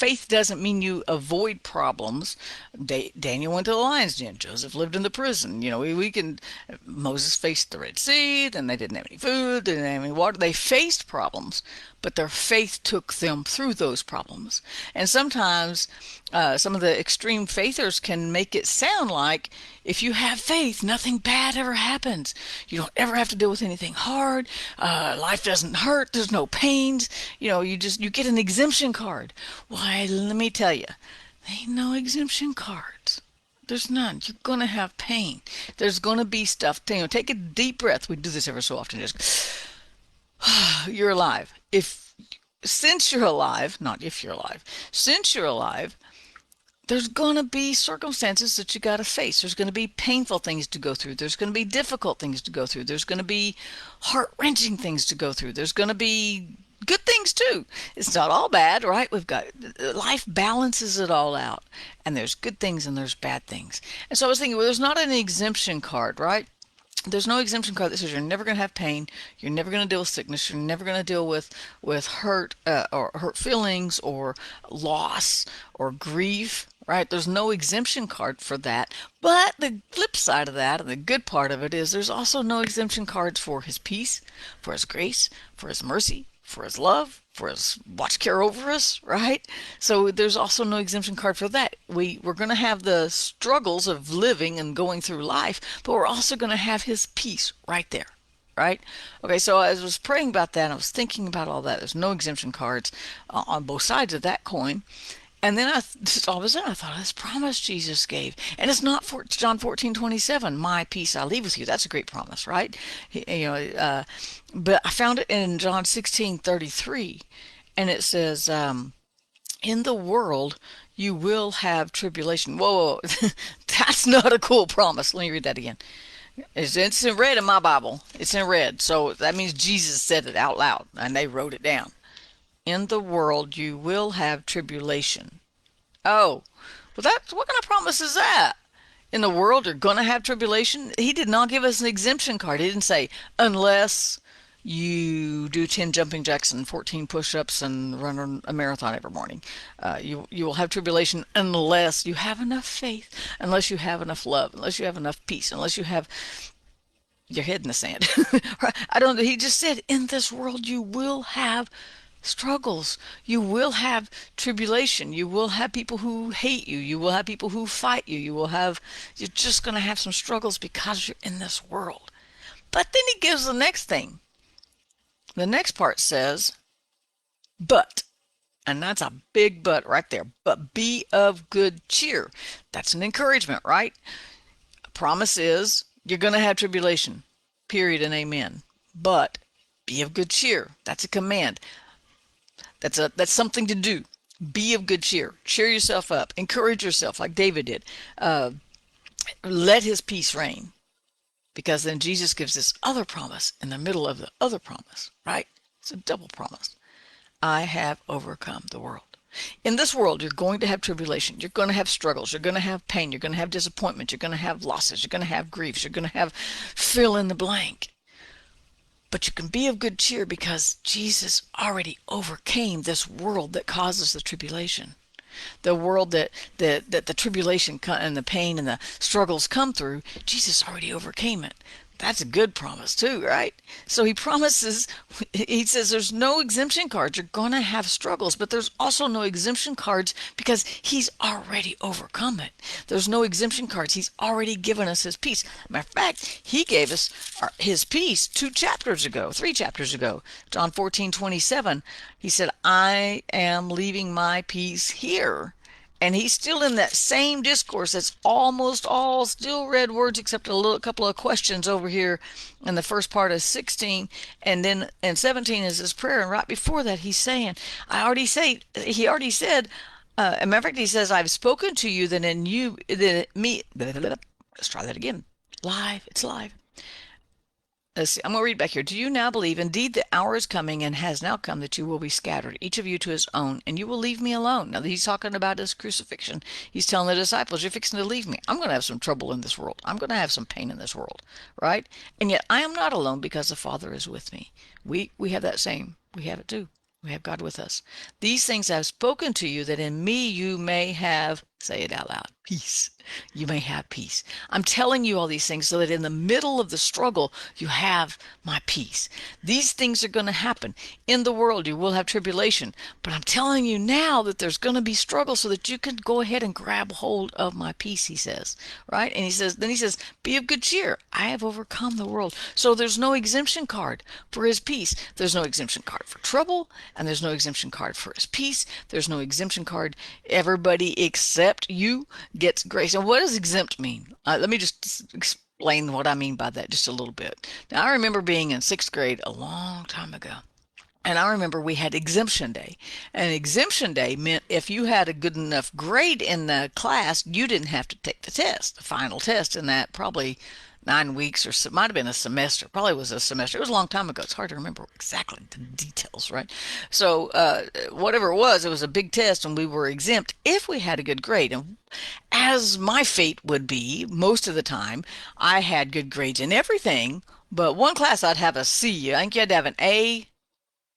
faith doesn't mean you avoid problems. Daniel went to the lion's den. Joseph lived in the prison. We can. Moses faced the Red Sea. Then they didn't have any food. They didn't have any water. They faced problems, but their faith took them through those problems. And sometimes some of the extreme faithers can make it sound like if you have faith, nothing bad ever happens. You don't ever have to deal with anything hard. Life doesn't hurt. There's no pains. You get an exemption card. Why, let me tell you, there ain't no exemption cards. There's none. You're going to have pain. There's going to be stuff. Take a deep breath. We do this ever so often. Just, you're alive. Since you're alive, not if you're alive, since you're alive, there's going to be circumstances that you got to face. There's going to be painful things to go through. There's going to be difficult things to go through. There's going to be heart-wrenching things to go through. There's going to be good things too. It's not all bad, right? Life balances it all out. And there's good things and there's bad things. And so I was thinking, well, there's not an exemption card, right? There's no exemption card that says you're never going to have pain, you're never going to deal with sickness, you're never going to deal with hurt or hurt feelings or loss or grief, right? There's no exemption card for that. But the flip side of that, and the good part of it, is there's also no exemption cards for his peace, for his grace, for his mercy, for his love, for his watch care over us, right? So there's also no exemption card for that. We're going to have the struggles of living and going through life, but we're also going to have his peace right there, right? Okay, so as I was praying about that, I was thinking about all that. There's no exemption cards on both sides of that coin. And then just all of a sudden I thought, this promise Jesus gave. And it's not for John 14:27, my peace I leave with you. That's a great promise, right? But I found it in John 16:33. And it says, in the world you will have tribulation. Whoa, that's not a cool promise. Let me read that again. It's in red in my Bible. It's in red. So that means Jesus said it out loud and they wrote it down. In the world you will have tribulation. Oh, well, what kind of promise is that? In the world you're going to have tribulation? He did not give us an exemption card. He didn't say, unless you do 10 jumping jacks and 14 push-ups and run a marathon every morning. You will have tribulation unless you have enough faith, unless you have enough love, unless you have enough peace, unless you have your head in the sand. I don't know. He just said, in this world you will have struggles. You will have tribulation. You will have people who hate you. You will have people who fight you. You're just going to have some struggles because you're in this world. But then he gives the next thing. The next part says, but, and that's a big but right there. But be of good cheer. That's an encouragement, right? A promise is you're going to have tribulation. Period and amen. But be of good cheer. That's a command. That's something to do. Be of good cheer. Cheer yourself up. Encourage yourself like David did. Let his peace reign. Because then Jesus gives this other promise in the middle of the other promise, right? It's a double promise. I have overcome the world. In this world, you're going to have tribulation. You're going to have struggles. You're going to have pain. You're going to have disappointment. You're going to have losses. You're going to have griefs. You're going to have fill in the blank. But you can be of good cheer because Jesus already overcame this world that causes the tribulation. The world that the tribulation and the pain and the struggles come through, Jesus already overcame it. That's a good promise too, right? So he promises, he says there's no exemption cards. You're going to have struggles, but there's also no exemption cards because he's already overcome it. There's no exemption cards. He's already given us his peace. Matter of fact, he gave us his peace 3 chapters ago. John 14:27, he said, I am leaving my peace here. And he's still in that same discourse. That's almost all still red words except a couple of questions over here in the first part of 16. And then in 17 is his prayer. And right before that, he's saying, he already said, a matter of fact, he says, I've spoken to you that in you, that me, let's try that again. It's live. Let's see, I'm going to read back here. Do you now believe? Indeed, the hour is coming and has now come that you will be scattered, each of you to his own, and you will leave me alone. Now, he's talking about his crucifixion. He's telling the disciples, you're fixing to leave me. I'm going to have some trouble in this world. I'm going to have some pain in this world, right? And yet I am not alone because the Father is with me. We have that same. We have it too. We have God with us. These things I've spoken to you, that in me you may have, say it out loud, peace. You may have peace. I'm telling you all these things so that in the middle of the struggle, you have my peace. These things are going to happen. In the world, you will have tribulation. But I'm telling you now that there's going to be struggle so that you can go ahead and grab hold of my peace, he says. Right? And then he says, be of good cheer. I have overcome the world. So there's no exemption card for his peace. There's no exemption card for trouble, and there's no exemption card for his peace. There's no exemption card. Everybody except you gets grace. And what does exempt mean? Let me just explain what I mean by that just a little bit. Now, I remember being in sixth grade a long time ago. And I remember we had exemption day. And exemption day meant if you had a good enough grade in the class, you didn't have to take the test, the final test in that probably 9 weeks, or it might have been a semester. Probably was a semester. It was a long time ago. It's hard to remember exactly the details, right? So whatever it was a big test, and we were exempt if we had a good grade. And as my fate would be, most of the time, I had good grades in everything. But one class I'd have a C. I think you had to have an A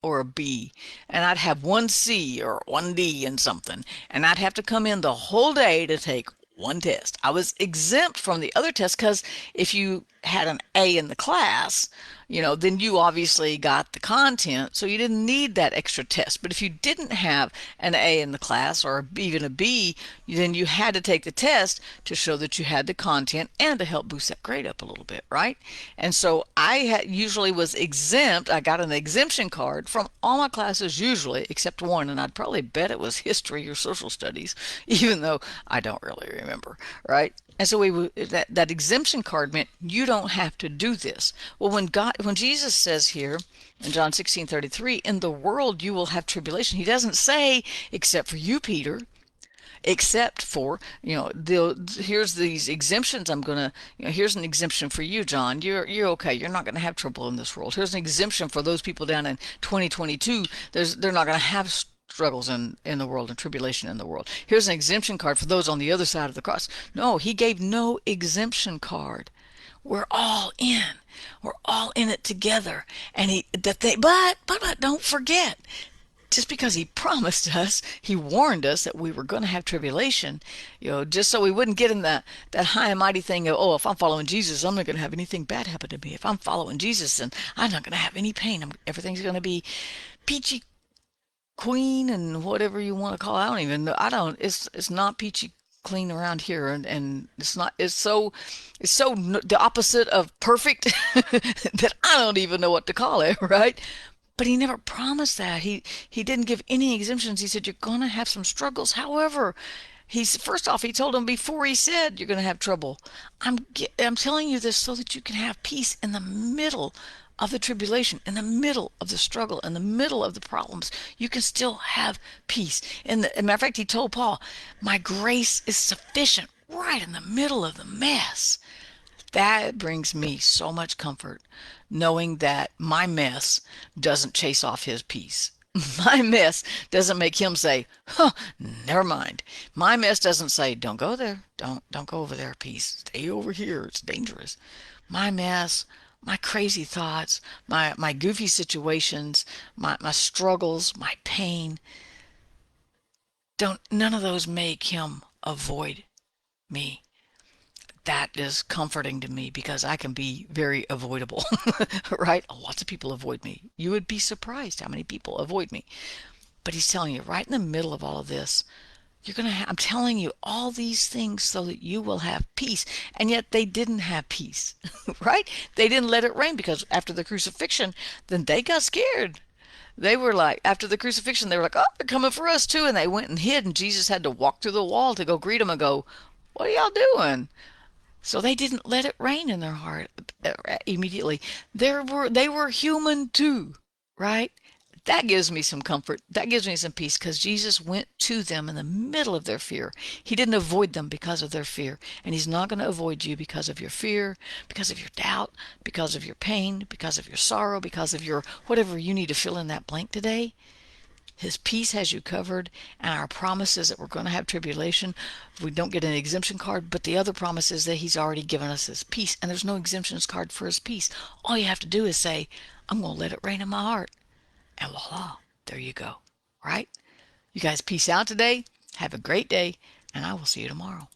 or a B, and I'd have one C or one D in something, and I'd have to come in the whole day to take one test. I was exempt from the other tests because if you had an A in the class, then you obviously got the content, so you didn't need that extra test. But if you didn't have an A in the class or even a B, then you had to take the test to show that you had the content and to help boost that grade up a little bit, right? And so I usually was exempt. I got an exemption card from all my classes usually, except one, and I'd probably bet it was history or social studies, even though I don't really remember, right? And so that exemption card meant you don't have to do this. Well, when Jesus says here in John 16:33, in the world you will have tribulation, he doesn't say except for you, Peter, except for, here's these exemptions. Here's an exemption for you, John. You're okay. You're not going to have trouble in this world. Here's an exemption for those people down in 2022. They're not going to have struggles in the world and tribulation in the world. Here's an exemption card for those on the other side of the cross. No, he gave no exemption card. We're all in. We're all in it together. And but don't forget, just because he promised us, he warned us that we were going to have tribulation, just so we wouldn't get in that high and mighty thing of, oh, if I'm following Jesus, I'm not going to have anything bad happen to me. If I'm following Jesus, then I'm not going to have any pain. Everything's going to be peachy queen and whatever you want to call it. I don't even know. It's not peachy clean around here, and it's so the opposite of perfect that I don't even know what to call it, right? But he never promised that. He didn't give any exemptions. He said you're going to have some struggles. However, first off, he told him before he said you're going to have trouble. I'm telling you this so that you can have peace in the middle of the tribulation, in the middle of the struggle, in the middle of the problems. You can still have peace. As a matter of fact, he told Paul, my grace is sufficient right in the middle of the mess. That brings me so much comfort, knowing that my mess doesn't chase off his peace. My mess doesn't make him say, huh, never mind. My mess doesn't say, don't go there. Don't go over there, peace. Stay over here. It's dangerous. My mess, my crazy thoughts, my goofy situations, my struggles, my pain, none of those make him avoid me. That is comforting to me because I can be very avoidable, right? Lots of people avoid me. You would be surprised how many people avoid me. But he's telling you right in the middle of all of this, I'm telling you all these things so that you will have peace. And yet they didn't have peace, right? They didn't let it rain because after the crucifixion, then they got scared. They were like, after the crucifixion, they were like, oh, they're coming for us too. And they went and hid, and Jesus had to walk through the wall to go greet them and go, what are y'all doing? So they didn't let it rain in their heart immediately. They were human too, right? That gives me some comfort. That gives me some peace because Jesus went to them in the middle of their fear. He didn't avoid them because of their fear. And he's not going to avoid you because of your fear, because of your doubt, because of your pain, because of your sorrow, because of your whatever you need to fill in that blank today. His peace has you covered, and our promise is that we're going to have tribulation. We don't get an exemption card, but the other promise is that he's already given us his peace, and there's no exemptions card for his peace. All you have to do is say, I'm going to let it rain in my heart, and voila, There you go. Right? You guys peace out today. Have a great day, and I will see you tomorrow.